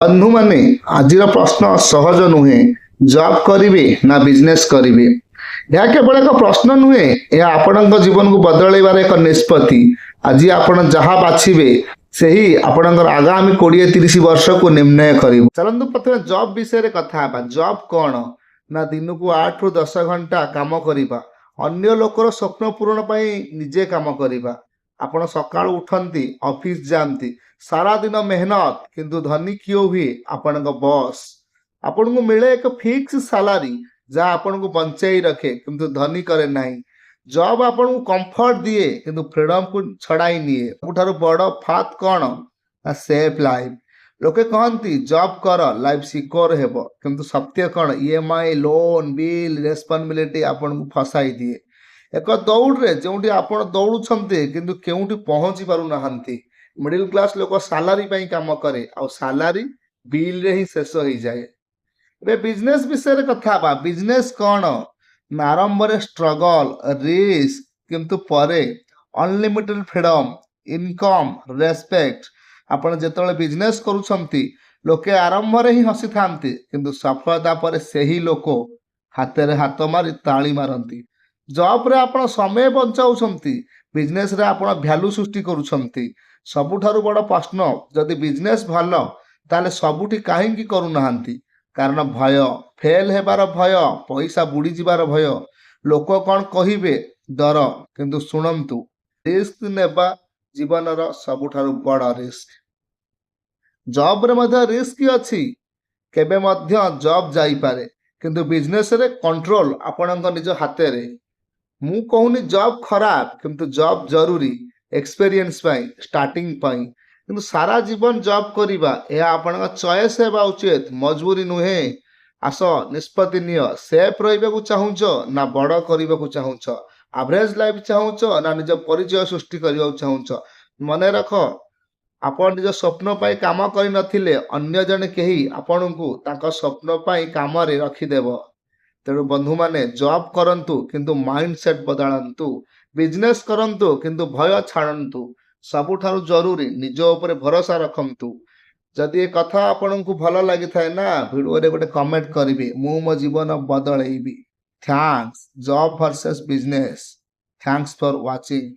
बंधु माने आज प्रश्न सहज नुहे जॉब करिवे ना बिजनेस करिवे। यह केवल एक प्रश्न नुहे, यह आपण जीवन को बदलैबार एक निष्पत्ति। आज आपण जहाँ बाछिबे से ही आपणकर आगामी 20-30 वर्ष को निर्णय करिब। चलନ୍ତୁ प्रथम जॉब विषय रे कथा हेबा। जॉब कौन ना दिन को 8 ରୁ 10 घंटा काम करिबा, अन्य लोकर स्वप्न पूरण पई निजे काम करिबा। आपण सकाळू उठंती, ऑफिस जानती, सारा दिन मेहनत, किंतु धनी क्यों हुए आपण बॉस। आपण को मिले एक फिक्स सैलरी जहाँ आपण को बंचाई रखे किंतु धनी करे नहीं। जॉब आपण को कंफर्ट दिए किंतु फ्रीडम को छड़ाई निए। सबुठारु बड़ फात कौन ना सेफ लाइफ। लोके कहती जॉब कर लाइफ सिक्योर हेबो, किंतु सत्य कौन ईएमआई लोन बिल रेस्पॉन्सिबिलिटी आपण को फसाई दिए। एक दौड़ जो आपण दौड़ुंटे किंतु केउठी पहुंची पारु नाहंती। मिडिल क्लास लोक सालारी पाई काम करे आ सालारी बिल रे ही शेष हो जाए। ए बिजनेस विषय रे कथा बा। बिजनेस कौन ना आरंभ रे स्ट्रगल रिस्क किंतु परे अनलिमिटेड फ्रीडम इनकम रेस्पेक्ट। आपण जेतले बिजनेस करूछंती लोके आरंभ रे ही हसी थांती किंतु सफलता परे सेही लोक हाथ रे हाथ मारी ताली मारंती। जॉब रे आपण समय बचाउछंती, बिजनेस रे आपण वैल्यू सृष्टि करूछंती। सबुठारु बड़ प्रश्न जदि बिजनेस भल ताले सबुठी काहेकि करू नाहंती। कारण भय, फेल हेबार भय, पैसा बुड़ी जिबार भय, लोक कौन कहिबे डर। किंतु सुनंतु रिस्क नेबा जीवनर सबुठारु बड़ रिस्क। जॉब रे मध्य रिस्क अछि, केबे मध्य जॉब जाई पारे, किंतु बिजनेस रे कंट्रोल आपणक निज हाथे रे। मु कहूनी जॉब खराब, किंतु जॉब जरूरी एक्सपीरियंस पाई स्टार्टिंग पाई। किंतु सारा जीवन जॉब करिबा ए आपन चॉइस हेबा उचित, मजबूरी नुहे। आस निष्पत्ति निय। सेफ रहिबा को चाहुचो ना बड़ करिबा को चाहुचो, एवरेज लाइफ चाहुचो ना निज परिचय सृष्टि करिबा चाहुचो। मने रख, आपण निज स्वप्न पाई काम करि नथिले अन्य जने केही आपणकू ताका स्वप्न पाई काम रे रखि देबो। तेणु बंधु माने जॉब करंतु किंतु माइंडसेट बदलंतु, बिजनेस करंतु किंतु भय छाड़ंतु। सबुठारु जरूरी निज ऊपर भरोसा रखंतु। जदि ए कथा आपनकू भल लागि थाए ना, वीडियो रे गोटे कमेंट करिवे, मु मो जीवन बदलैबी। Thanks. Job versus business. Thanks for watching.